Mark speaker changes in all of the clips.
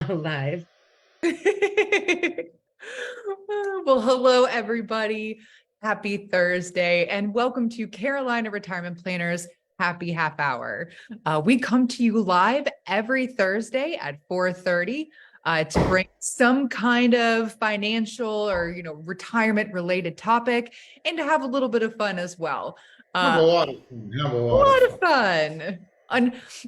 Speaker 1: Live.
Speaker 2: Well, hello, everybody. Happy Thursday, and welcome to Carolina Retirement Planners Happy Half Hour. We come to you live every Thursday at 4:30 to bring some kind of financial or retirement related topic and to have a little bit of fun as well.
Speaker 3: Have a
Speaker 2: Uh,
Speaker 3: lot of fun. Have a
Speaker 2: a
Speaker 3: lot of
Speaker 2: lot of
Speaker 3: fun.
Speaker 2: fun.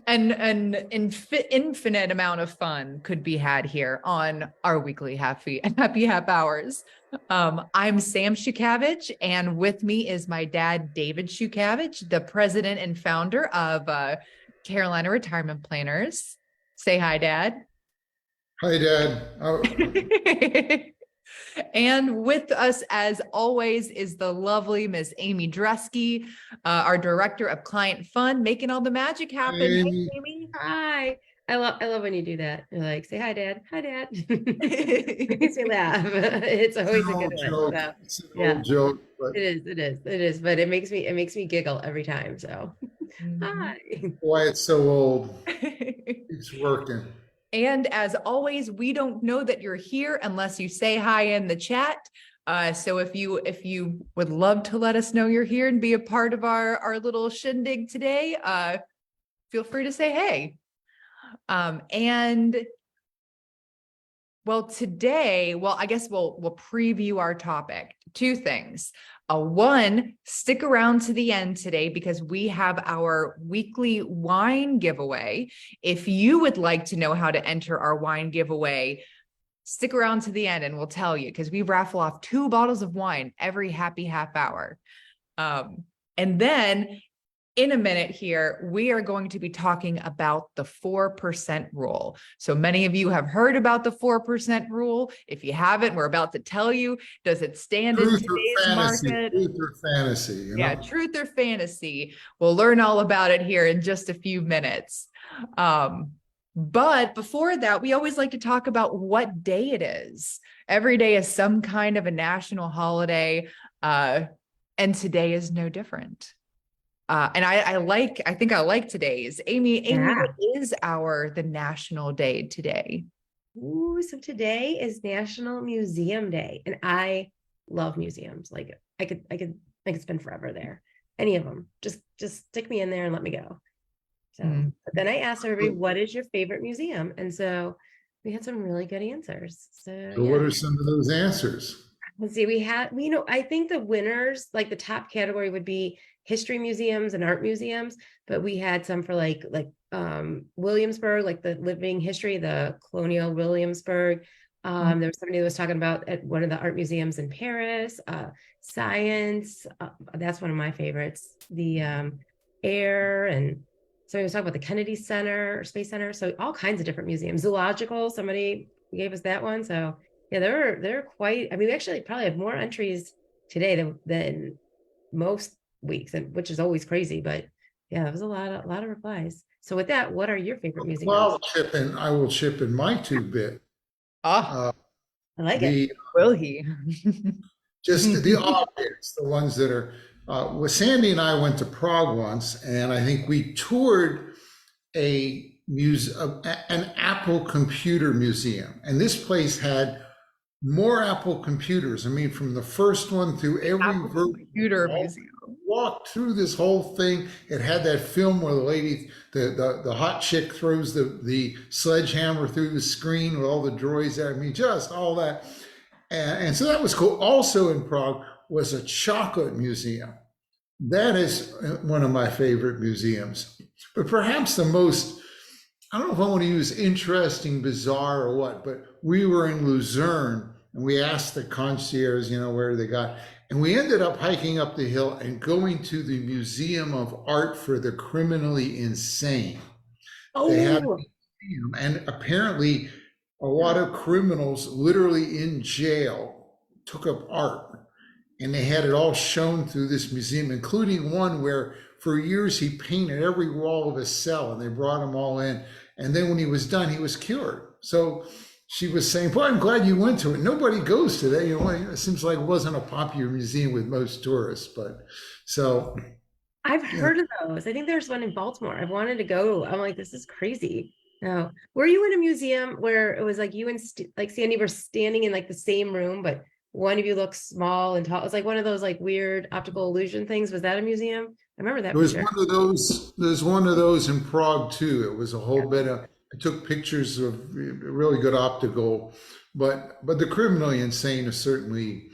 Speaker 2: An infinite amount of fun could be had here on our weekly happy half hours. I'm Sam Shukavich, and with me is my dad, David Shukavich, the president and founder of Carolina Retirement Planners. Say hi, Dad.
Speaker 3: Hi, Dad.
Speaker 2: And with us, as always, is the lovely Miss Amy Dresky, our director of client fund, making all the magic happen.
Speaker 3: Amy.
Speaker 2: Hey, Amy.
Speaker 1: Hi. I love when you do that. You're like, say hi, Dad. Hi, Dad. Makes me laugh. It's
Speaker 3: It's
Speaker 1: always
Speaker 3: an
Speaker 1: a good
Speaker 3: old
Speaker 1: one.
Speaker 3: joke.
Speaker 1: So
Speaker 3: It's an
Speaker 1: yeah,
Speaker 3: old joke, but
Speaker 1: it is. But it makes me giggle every time. So
Speaker 2: Mhm.
Speaker 1: hi.
Speaker 3: why it's so old. It's working.
Speaker 2: And as always, we don't know that you're here unless you say hi in the chat. So if you would love to let us know you're here and be a part of our little shindig today, feel free to say hey. And well, today, I guess we'll preview our topic. Two things. One, stick around to the end today because we have our weekly wine giveaway. If you would like to know how to enter our wine giveaway, stick around to the end and we'll tell you because we raffle off 2 bottles of wine every happy half hour. And then in a minute here, we are going to be talking about the 4% rule. So many of you have heard about the 4% rule. If you haven't, we're about to tell you, does it stand in
Speaker 3: Truth or
Speaker 2: today's
Speaker 3: fantasy?
Speaker 2: market?
Speaker 3: Truth or fantasy?
Speaker 2: Yeah, truth or fantasy. We'll learn all about it here in just a few minutes. But before that, we always like to talk about what day it is. Every day is some kind of a national holiday, and today is no different. And I think I like today's. Amy,
Speaker 1: Yeah.
Speaker 2: what is the national day today?
Speaker 1: Ooh, so today is National Museum Day, and I love museums. Like I could spend forever there. Any of them. Just stick me in there and let me go. So, but then I asked everybody, what is your favorite museum? And so we had some really good answers. So
Speaker 3: So, what
Speaker 1: yeah.
Speaker 3: are some of those answers?
Speaker 1: Let's see, I think the winners, like the top category would be history museums and art museums, but we had some for Williamsburg, like the living history, the colonial Williamsburg. There was somebody who was talking about at one of the art museums in Paris, science. That's one of my favorites. The air, and so he was talking about the Kennedy Center or Space Center. So all kinds of different museums. Zoological, somebody gave us that one. So yeah, they're quite. I mean, we actually probably have more entries today than most weeks, and which is always crazy. But yeah, it was a lot of replies. So with that, what are your favorite
Speaker 3: Well,
Speaker 1: museums?
Speaker 3: I will chip in my two bit.
Speaker 2: Ah,
Speaker 3: Uh,
Speaker 1: I like it.
Speaker 3: the
Speaker 2: will he?
Speaker 3: just the obvious, the ones that are. Well, Sandy and I went to Prague once, and I think we toured an Apple computer museum, and this place had more Apple computers. I mean, from the first one through every
Speaker 2: Apple
Speaker 3: version.
Speaker 2: Computer Museum.
Speaker 3: Walked through this whole thing. It had that film where the lady, the hot chick, throws the sledgehammer through the screen with all the droids there. I mean, just all that. And so that was cool. Also in Prague was a chocolate museum. That is one of my favorite museums. But perhaps the most, I don't know if I want to use interesting, bizarre, or what, but we were in Luzerne and we asked the concierge, where they got, and we ended up hiking up the hill and going to the Museum of Art for the Criminally Insane. They had a
Speaker 1: Oh,
Speaker 3: museum, and apparently a lot of criminals literally in jail took up art, and they had it all shown through this museum, including one where for years he painted every wall of his cell, and they brought him all in. And then when he was done, he was cured. So she was saying, "Boy, I'm glad you went to it. Nobody goes to that. It seems like it wasn't a popular museum with most tourists, but so
Speaker 1: I've
Speaker 3: you know,
Speaker 1: heard of those. I think there's one in Baltimore. I've wanted to go. I'm like, this is crazy. No. Were you in a museum where it was like you and like Sandy were standing in like the same room, but one of you looks small and tall? It's like one of those like weird optical illusion things. Was that a museum? I remember that
Speaker 3: There was
Speaker 1: picture.
Speaker 3: one of those. There's one of those in Prague too. It was a whole
Speaker 1: Yeah.
Speaker 3: bit of. I took pictures of really good optical, but the criminally insane is certainly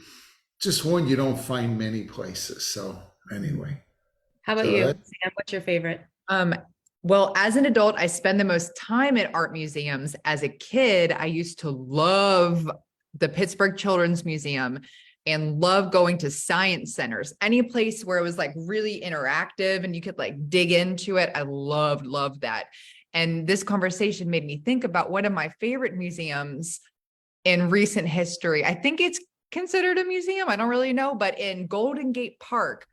Speaker 3: just one you don't find many places. So anyway,
Speaker 1: How about
Speaker 3: so
Speaker 1: you,
Speaker 3: that
Speaker 1: Sam? What's your favorite?
Speaker 2: Um, well, as an adult, I spend the most time at art museums. As a kid, I used to love the Pittsburgh Children's Museum and love going to science centers, any place where it was like really interactive and you could like dig into it. I loved that. And this conversation made me think about one of my favorite museums in recent history. I think it's considered a museum. I don't really know, but in Golden Gate Park,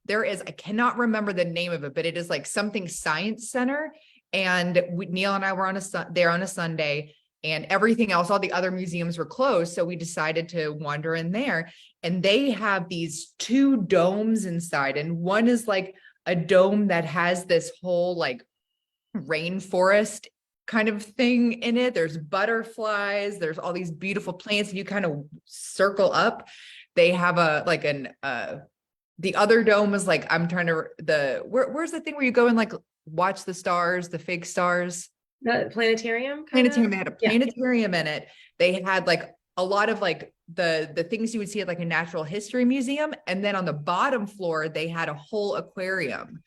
Speaker 2: there is, I cannot remember the name of it, but it is like something science center. And Neil and I were there on a Sunday, and everything else, all the other museums were closed. So we decided to wander in there, and they have these two domes inside. And one is like a dome that has this whole like rainforest kind of thing in it. There's butterflies, there's all these beautiful plants, and you kind of circle up. They have a like an the other dome is like, I'm trying to where's the thing where you go and like watch the stars, the fake stars?
Speaker 1: The planetarium?
Speaker 2: Planetarium. They had a
Speaker 1: Yeah.
Speaker 2: planetarium in it. They had like a lot of like the things you would see at like a natural history museum. And then on the bottom floor, they had a whole aquarium.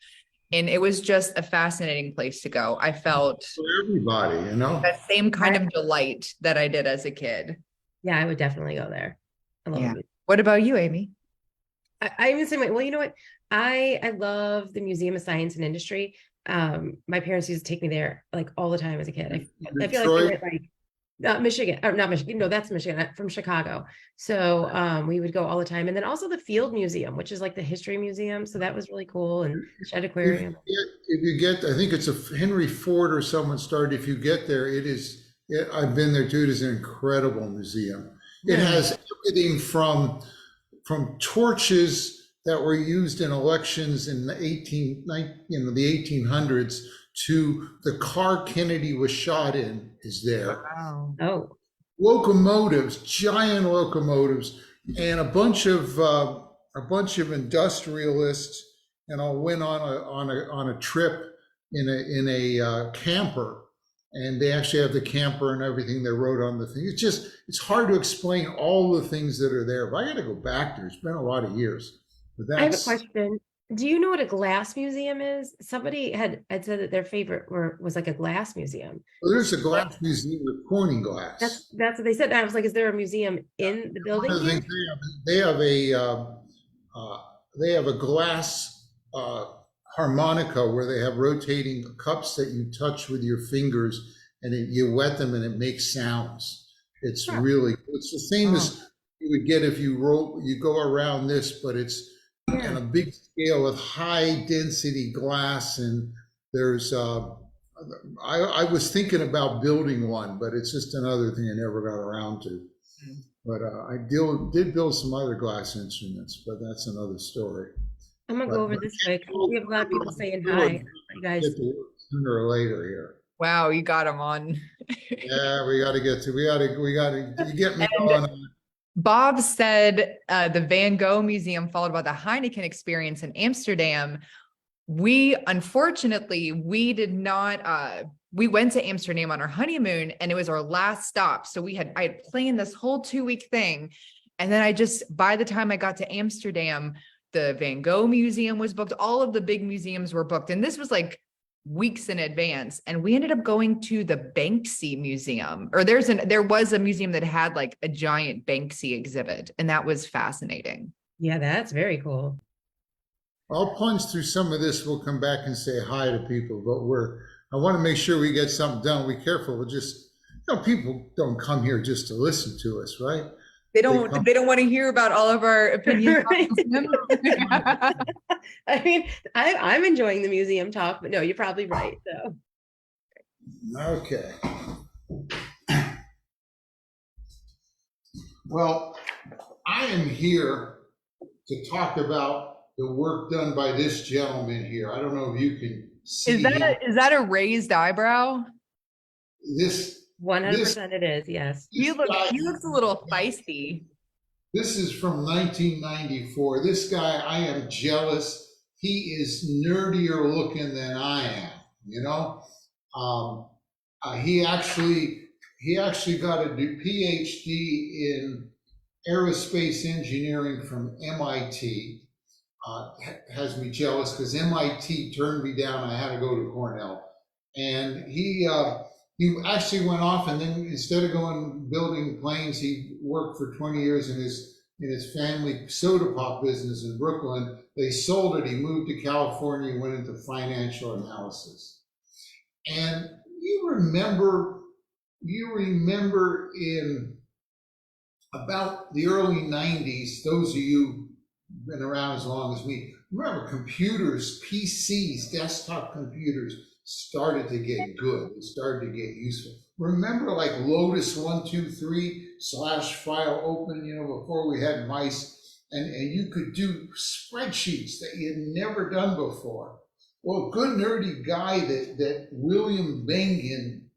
Speaker 2: And it was just a fascinating place to go. I felt
Speaker 3: for everybody, you know.
Speaker 2: that same kind of delight that I did as a kid.
Speaker 1: Yeah, I would definitely go there. I love
Speaker 2: Yeah.
Speaker 1: it.
Speaker 2: What about you, Amy?
Speaker 1: I'm the same way. Well, you know what? I love the Museum of Science and Industry. My parents used to take me there like all the time as a kid. I feel like we
Speaker 3: Detroit?
Speaker 1: went like Michigan, or not Michigan. No, that's Michigan. I'm from Chicago. So we would go all the time. And then also the Field Museum, which is like the history museum. So that was really cool. And Shed Aquarium.
Speaker 3: If you get, I think it's a Henry Ford or someone started. If you get there, it is. I've been there too. It is an incredible museum. It
Speaker 1: Yeah.
Speaker 3: has everything from torches that were used in elections in the the 1800s to the car Kennedy was shot in is there.
Speaker 2: Wow.
Speaker 1: Oh,
Speaker 3: Locomotives, giant locomotives, and a bunch of industrialists, and I went on a trip in a camper, and they actually have the camper and everything they wrote on the thing. It's hard to explain all the things that are there. But I got to go back there. It's been a lot of years. But
Speaker 1: I have a
Speaker 3: that's
Speaker 1: question. Do you know what a glass museum is? Somebody had said that their favorite was like a glass museum.
Speaker 3: well, there's a glass museum with Corning glass.
Speaker 1: That's what they said. I was like, is there a museum in the building
Speaker 3: One of the
Speaker 1: here?
Speaker 3: things they have a glass harmonica where they have rotating cups that you touch with your fingers, and you wet them and it makes sounds. It's
Speaker 1: Huh.
Speaker 3: really it's the same as you would get if you go around this, but it's on a big scale with high density glass. And there's I was thinking about building one, but it's just another thing I never got around to. But I did build some other glass instruments, but that's another story.
Speaker 1: I'm gonna go over this way. 'Cause we have a lot of people saying hi. You guys.
Speaker 3: Get to work sooner or later here.
Speaker 2: Wow, you got them on.
Speaker 3: Yeah, we got to, you get me going on.
Speaker 2: Bob said the Van Gogh Museum, followed by the Heineken experience in Amsterdam. Unfortunately, we did not, we went to Amsterdam on our honeymoon, and it was our last stop. So I had planned this whole 2-week thing. And then by the time I got to Amsterdam, the Van Gogh Museum was booked. All of the big museums were booked. And this was like weeks in advance. And we ended up going to the Banksy Museum, or there was a museum that had like a giant Banksy exhibit. And that was fascinating.
Speaker 1: Yeah, that's very cool.
Speaker 3: I'll plunge through some of this. We'll come back and say hi to people, but I want to make sure we get something done. Be careful. We'll just, people don't come here just to listen to us, right?
Speaker 2: They don't want to hear about all of our opinions.
Speaker 1: I mean, I'm enjoying the museum talk, but no, you're probably right. So
Speaker 3: Okay. Well, I am here to talk about the work done by this gentleman here. I don't know if you can see him.
Speaker 2: Is that a raised eyebrow?
Speaker 3: this
Speaker 1: 100% it is, yes.
Speaker 2: He
Speaker 3: guy,
Speaker 2: looks a little feisty.
Speaker 3: this is from 1994. This guy, I am jealous. He is nerdier looking than I am, you know? Um, he actually got a PhD in aerospace engineering from MIT. Has me jealous because MIT turned me down. I had to go to Cornell, and he actually went off, and then instead of going building planes, he worked for 20 years in his family soda pop business in Brooklyn. They sold it. He moved to California, went into financial analysis. And you remember in about the early 90s, those of you who've been around as long as me, remember computers, PCs, desktop computers started to get good. It started to get useful. Remember like Lotus 123/file open, before we had mice, and you could do spreadsheets that you had never done before. Well, good nerdy guy that William Bengen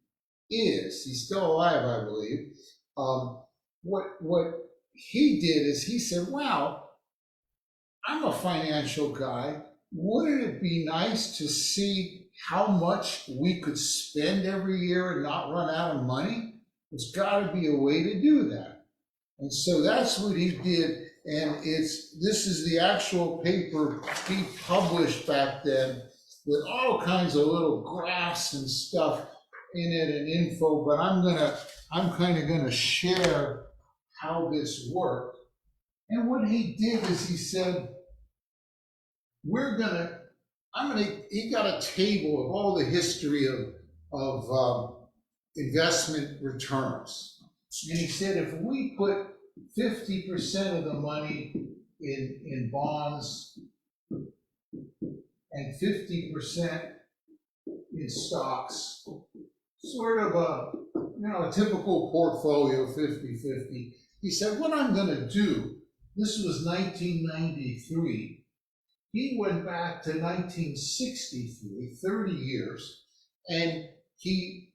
Speaker 3: is, he's still alive, I believe. What he did is he said, wow, I'm a financial guy. Wouldn't it be nice to see how much we could spend every year and not run out of money? There's got to be a way to do that. And so that's what he did. And this is the actual paper he published back then with all kinds of little graphs and stuff in it and info, but I'm kind of gonna share how this worked. And what he did is he said, he got a table of all the history of investment returns. And he said, if we put 50% of the money in bonds and 50% in stocks, sort of a typical portfolio, 50-50. He said, what I'm going to do, this was 1993. He went back to 1963, 30 years, and he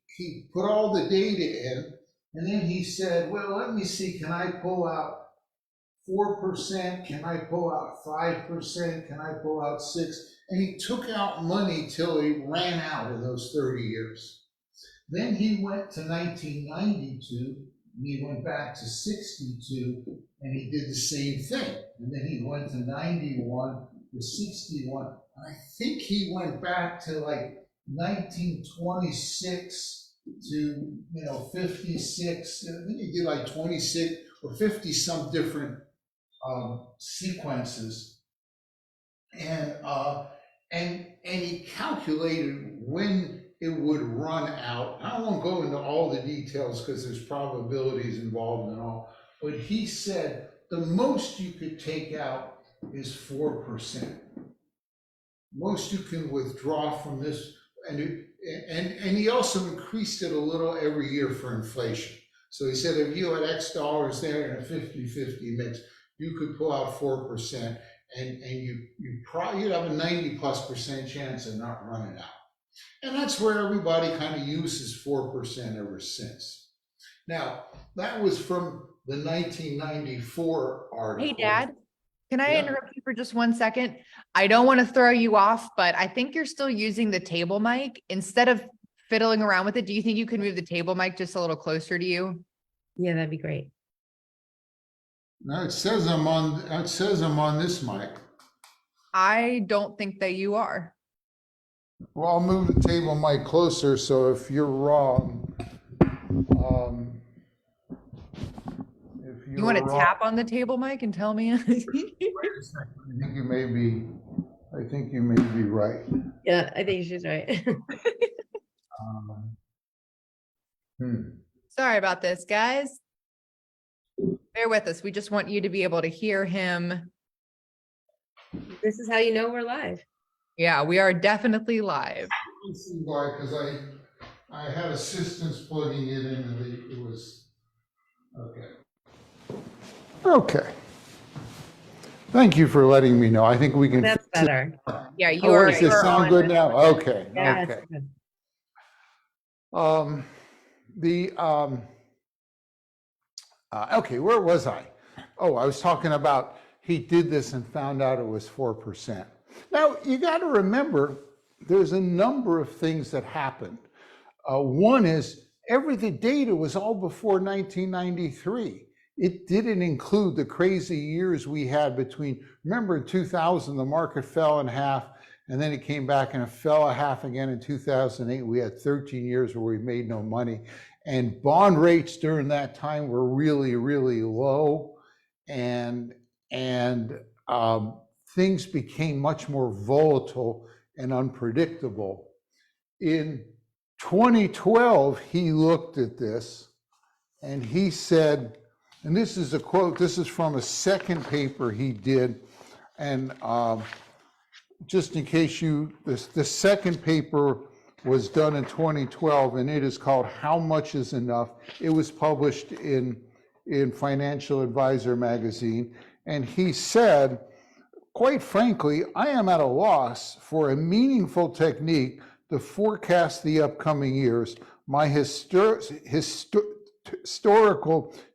Speaker 3: put all the data in, and then he said, well, let me see, can I pull out 4%? Can I pull out 5%? Can I pull out 6%? And he took out money till he ran out in those 30 years. Then he went to 1992, and he went back to 62, and he did the same thing. And then he went to 91 to 61. I think he went back to like 1926 to 56. I think he did like 26 or 50 some different sequences, and he calculated when it would run out. I won't go into all the details because there's probabilities involved and all, but he said the most you could take out is 4%. Most you can withdraw from this, and he also increased it a little every year for inflation. So he said if you had X dollars there in a 50-50 mix, you could pull out 4%, and you'd have a 90+% chance of not running out. And that's where everybody kind of uses 4% ever since. Now, that was from the 1994 article.
Speaker 2: Hey, Dad, can I interrupt you for just 1 second? I don't want to throw you off, but I think you're still using the table mic. Instead of fiddling around with it, do you think you can move the table mic just a little closer to you?
Speaker 1: Yeah, that'd be great.
Speaker 3: No, it says I'm on this mic.
Speaker 2: I don't think that you are.
Speaker 3: Well, I'll move the table mic closer, so if you're wrong,
Speaker 2: You want to tap on the table mic and tell me?
Speaker 3: Wait a second. I think you may be right.
Speaker 1: Yeah, I think she's right.
Speaker 2: Sorry about this, guys. Bear with us. We just want you to be able to hear him.
Speaker 1: This is how you know we're live.
Speaker 2: Yeah, we are definitely live.
Speaker 3: Because I had assistants plugging it in, and it was okay. Okay. Thank you for letting me know. I think we can.
Speaker 1: That's better.
Speaker 2: Yeah,
Speaker 3: Does it sound good now? Okay.
Speaker 1: Yeah,
Speaker 3: Okay.
Speaker 1: it's good.
Speaker 3: Okay, where was I? Oh, I was talking about he did this and found out it was 4%. Now, you got to remember, there's a number of things that happened. One is the data was all before 1993. It didn't include the crazy years we had between, remember in 2000, the market fell in half, and then it came back and it fell a half again in 2008. We had 13 years where we made no money. And bond rates during that time were really, really low. And things became much more volatile and unpredictable. In 2012, he looked at this and he said, and this is a quote, this is from a second paper he did. And just in case the second paper was done in 2012, and it is called How Much is Enough? It was published in Financial Advisor magazine. And he said, quite frankly, I am at a loss for a meaningful technique to forecast the upcoming years. My historical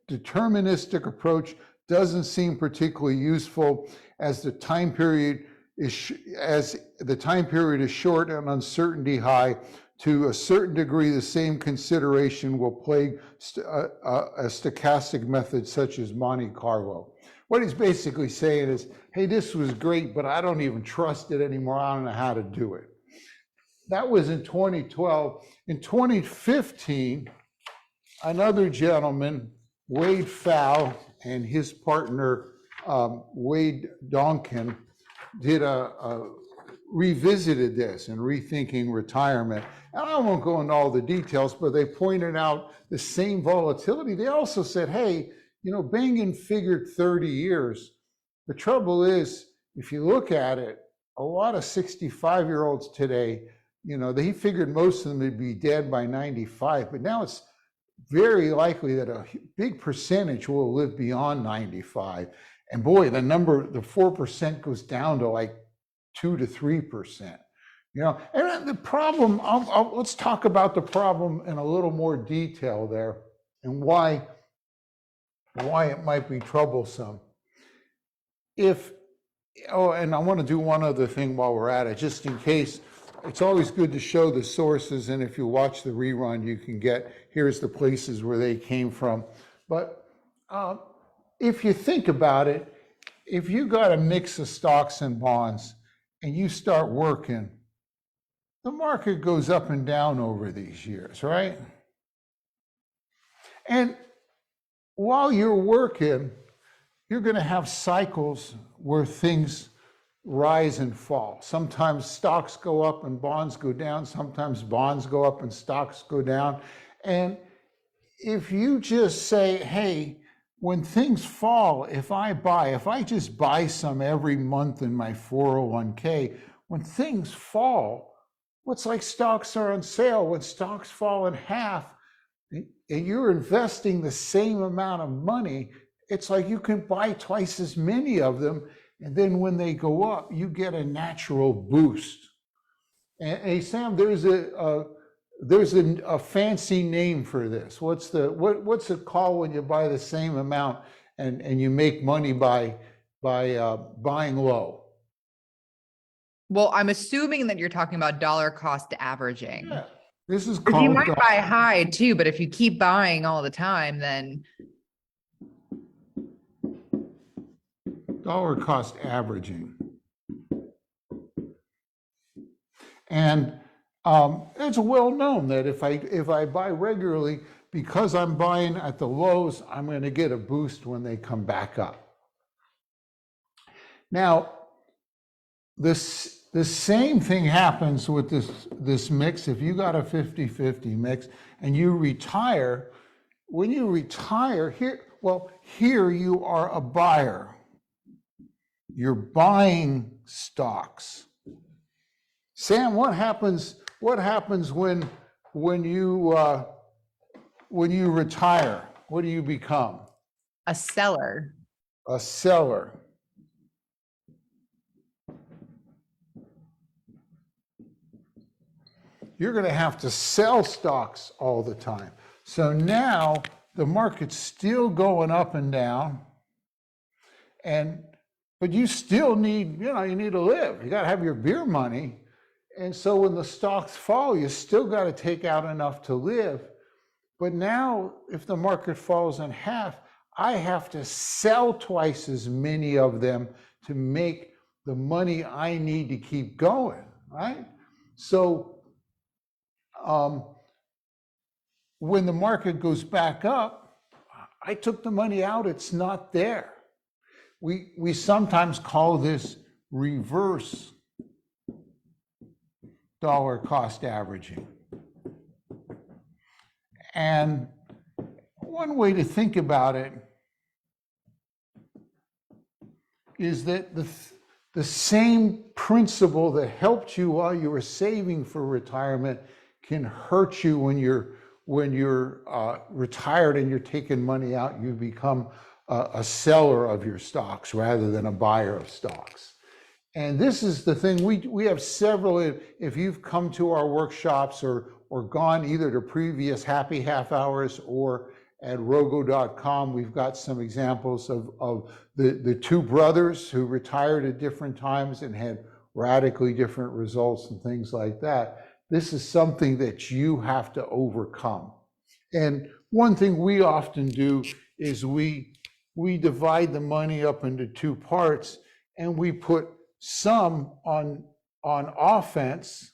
Speaker 3: deterministic approach doesn't seem particularly useful as the time period is short and uncertainty high. To a certain degree, the same consideration will plague a stochastic method such as Monte Carlo. What he's basically saying is, hey, this was great, but I don't even trust it anymore. I don't know how to do it. That was in 2012. In 2015, another gentleman, Wade Pfau, and his partner, Wade Donkin, revisited this in Rethinking Retirement. And I won't go into all the details, but they pointed out the same volatility. They also said, hey, Bengen figured 30 years. The trouble is, if you look at it, a lot of 65-year-olds today, he figured most of them would be dead by 95, but now it's very likely that a big percentage will live beyond 95. And boy, the 4% goes down to like 2 to 3%. And the problem, let's talk about the problem in a little more detail there and why it might be troublesome. And I want to do one other thing while we're at it, just in case. It's always good to show the sources, and if you watch the rerun, you can here's the places where they came from. But if you think about it, if you got a mix of stocks and bonds and you start working, the market goes up and down over these years, right? And while you're working, you're going to have cycles where things rise and fall. Sometimes stocks go up and bonds go down. Sometimes bonds go up and stocks go down. And if you just say, hey, when things fall, if I just buy some every month in my 401k, when things fall, what's like stocks are on sale, when stocks fall in half, and you're investing the same amount of money, it's like you can buy twice as many of them. And then when they go up, you get a natural boost. And hey, Sam, there's a fancy name for this. What's it called when you buy the same amount and you make money by buying low?
Speaker 2: Well, I'm assuming that you're talking about dollar cost averaging.
Speaker 3: Yeah, this is
Speaker 2: Because
Speaker 3: called.
Speaker 2: you might buy high too, but if you keep buying all the time, then
Speaker 3: dollar cost averaging. And it's well known that if I buy regularly, because I'm buying at the lows, I'm going to get a boost when they come back up. Now, the same thing happens with this mix. If you got a 50-50 mix and you retire, when you retire here you are a buyer. You're buying stocks. Sam, what happens when you retire? What do you become?
Speaker 2: a seller.
Speaker 3: A seller. You're going to have to sell stocks all the time. So now the market's still going up and down, but you still need, you need to live. You got to have your beer money. And so when the stocks fall, you still got to take out enough to live. But now if the market falls in half, I have to sell twice as many of them to make the money I need to keep going, right? So when the market goes back up, I took the money out, it's not there. We sometimes call this reverse dollar cost averaging. And one way to think about it is that the same principle that helped you while you were saving for retirement can hurt you when you're retired and you're taking money out. You become a seller of your stocks rather than a buyer of stocks. And this is the thing, we have several, if you've come to our workshops or gone either to previous happy half hours or at rogo.com, we've got some examples of the two brothers who retired at different times and had radically different results and things like that. This is something that you have to overcome. And one thing we often do is we divide the money up into two parts, and we put some on offense,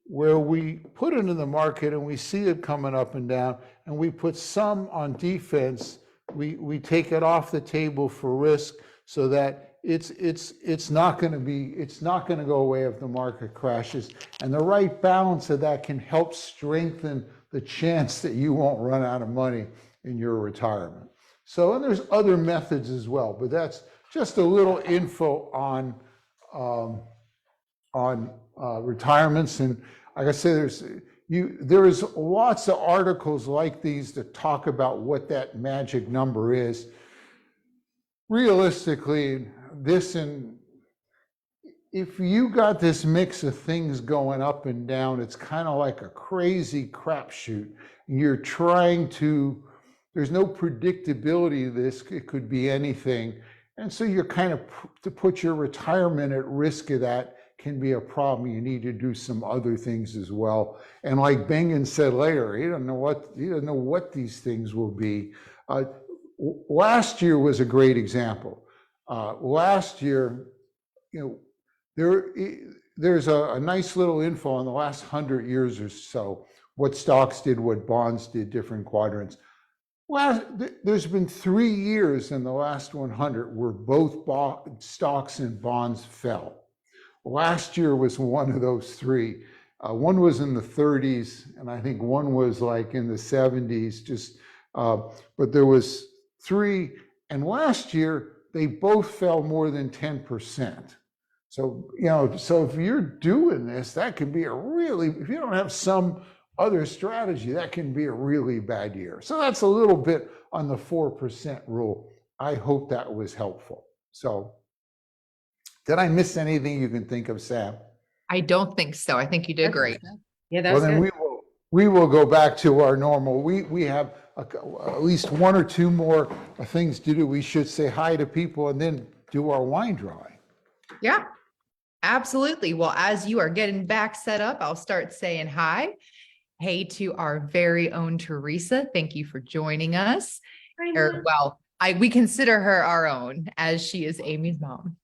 Speaker 3: where we put it in the market and we see it coming up and down, and we put some on defense. We take it off the table for risk so that it's not going to go away if the market crashes. And the right balance of that can help strengthen the chance that you won't run out of money in your retirement. So, and there's other methods as well, but that's just a little info on retirements. And like I said, there's lots of articles like these that talk about what that magic number is. Realistically, if you got this mix of things going up and down, it's kind of like a crazy crapshoot. There's no predictability of this. It could be anything. And so you're kind of, to put your retirement at risk of that can be a problem. You need to do some other things as well. And like Bengen said later, he doesn't know what these things will be. Last year was a great example. Last year, there's a nice little info on the last 100 years or so, what stocks did, what bonds did, different quadrants. There's been 3 years in the last 100 where both stocks and bonds fell. Last year was one of those three. One was in the 30s, and I think one was like in the 70s. But there was 3, and last year they both fell more than 10%. So if you're doing this, that could be if you don't have some other strategy, that can be a really bad year. So that's a little bit on the 4% rule. I hope that was helpful. So did I miss anything you can think of, Sam?
Speaker 2: I don't think so. I think you did great.
Speaker 1: Yeah, that's
Speaker 3: well, then
Speaker 1: good.
Speaker 3: we will go back to our normal. We have at least 1 or 2 more things to do. We should say hi to people and then do our wine drawing.
Speaker 2: Yeah, absolutely. Well, as you are getting back set up, I'll start saying hi. Hey to our very own Teresa. Thank you for joining us. We consider her our own, as she is Amy's mom.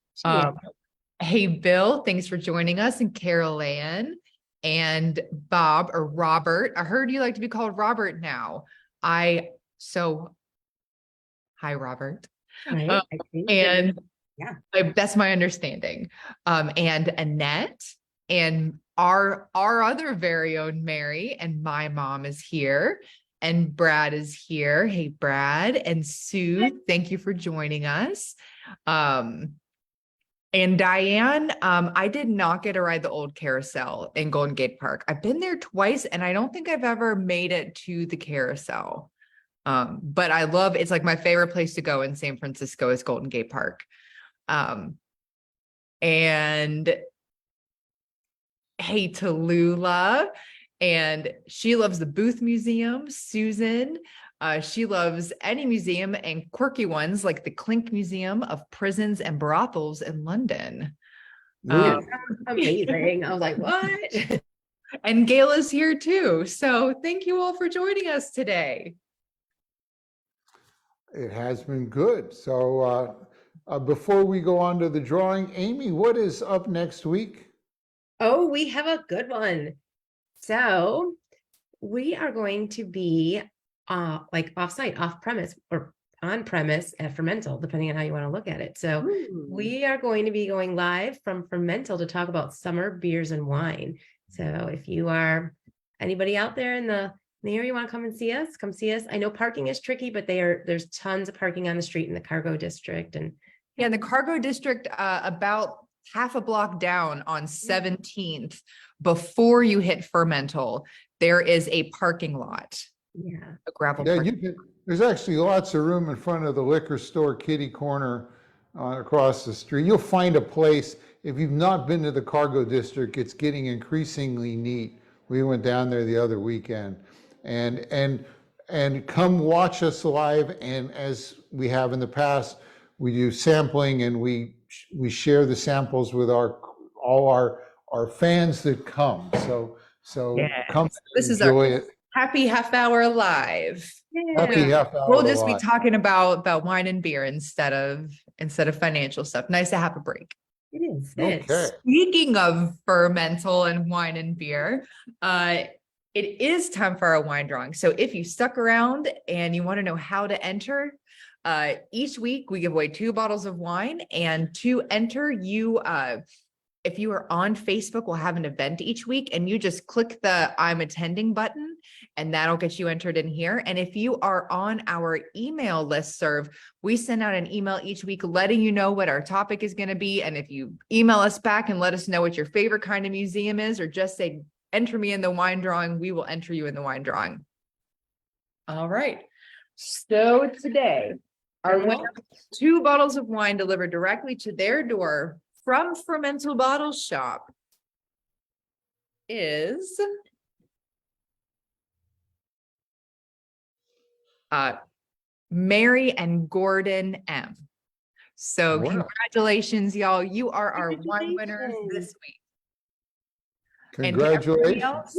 Speaker 2: Hey, Bill, thanks for joining us. And Carol Ann and Bob or Robert. I heard you like to be called Robert now. Hi, Robert.
Speaker 1: Right.
Speaker 2: That's my understanding. And Annette and our other very own Mary, and my mom is here, and Brad is here. Hey, Brad and Sue, thank you for joining us. And Diane, I did not get to ride the old carousel in Golden Gate Park. I've been there twice, and I don't think I've ever made it to the carousel. But it's like my favorite place to go in San Francisco is Golden Gate Park. And hey to Lula And she loves the Booth Museum, Susan. She loves any museum and quirky ones like the Clink Museum of Prisons and Brothels in London.
Speaker 1: That sounds amazing. I was like, what?
Speaker 2: And Gail is here too. So thank you all for joining us today.
Speaker 3: It has been good. So before we go on to the drawing, Amy, what is up next week?
Speaker 1: Oh, we have a good one. So we are going to be like offsite, off premise, or on premise at Fermental, depending on how you want to look at it. So we are going to be going live from Fermental to talk about summer beers and wine. So if you are anybody out there in the area, you want to come and see us, come see us. I know parking is tricky, but there's tons of parking on the street in the cargo district. And
Speaker 2: yeah, in the cargo district, about half a block down on 17th, before you hit Fermental, there is a parking lot.
Speaker 1: Yeah.
Speaker 2: A gravel
Speaker 3: Yeah,
Speaker 2: parking.
Speaker 3: there's actually lots of room in front of the liquor store kitty corner across the street. You'll find a place. If you've not been to the cargo district, it's getting increasingly neat. We went down there the other weekend, and come watch us live. And as we have in the past, we do sampling, and we share the samples with all our fans that come. So
Speaker 2: Yeah.
Speaker 3: come
Speaker 2: This is
Speaker 3: enjoy
Speaker 2: our
Speaker 3: it.
Speaker 2: happy half hour live.
Speaker 3: Happy half hour.
Speaker 2: We'll just be
Speaker 3: live.
Speaker 2: talking about wine and beer instead of financial stuff. Nice to have a break.
Speaker 1: It is.
Speaker 3: Okay.
Speaker 2: Speaking of Fermental and wine and beer, it is time for our wine drawing. So if you stuck around and you want to know how to enter, each week we give away 2 bottles of wine, and to enter, if you are on Facebook, we'll have an event each week, and you just click the I'm attending button, and that'll get you entered in here. And if you are on our email listserv, we send out an email each week letting you know what our topic is going to be. And if you email us back and let us know what your favorite kind of museum is, or just say, enter me in the wine drawing, we will enter you in the wine drawing. All right. So today, our winner, 2 bottles of wine delivered directly to their door from Fermental Bottle Shop is Mary and Gordon M. So
Speaker 3: Wow.
Speaker 2: congratulations, y'all. You are our wine winners this week. And to everybody
Speaker 3: Congratulations.
Speaker 2: else,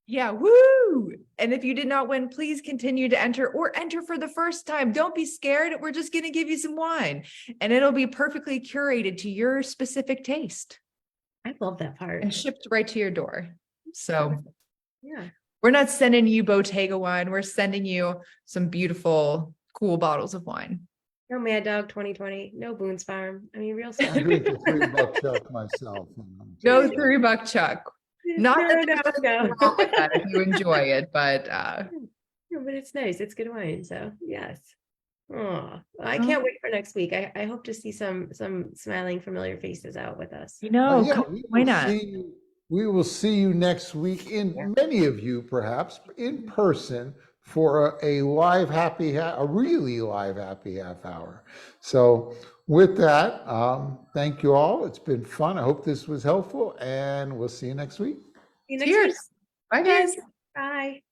Speaker 2: yeah, woo! And if you did not win, please continue to enter, or enter for the first time. Don't be scared. We're just going to give you some wine, and it'll be perfectly curated to your specific taste
Speaker 1: I love that part.
Speaker 2: and shipped right to your door. So
Speaker 1: Yeah.
Speaker 2: we're not sending you Bottega wine. We're sending you some beautiful, cool bottles of wine.
Speaker 1: No Mad Dog 2020. No Boone's Farm. I mean, real
Speaker 3: I
Speaker 1: stuff.
Speaker 3: drink a $3 Chuck myself.
Speaker 2: No $3 Chuck. Not that there's
Speaker 1: no.
Speaker 2: anything wrong with that if you enjoy it, but
Speaker 1: No, but it's nice. It's good wine. So yes. Oh, I can't wait for next week. I hope to see some smiling familiar faces out with us.
Speaker 2: why not?
Speaker 3: We will see you next week, many of you perhaps in person, for a really live happy half hour. So with that, thank you all. It's been fun. I hope this was helpful, and we'll see you next week.
Speaker 1: See you next
Speaker 2: Cheers.
Speaker 1: week.
Speaker 2: Bye, guys.
Speaker 1: Bye.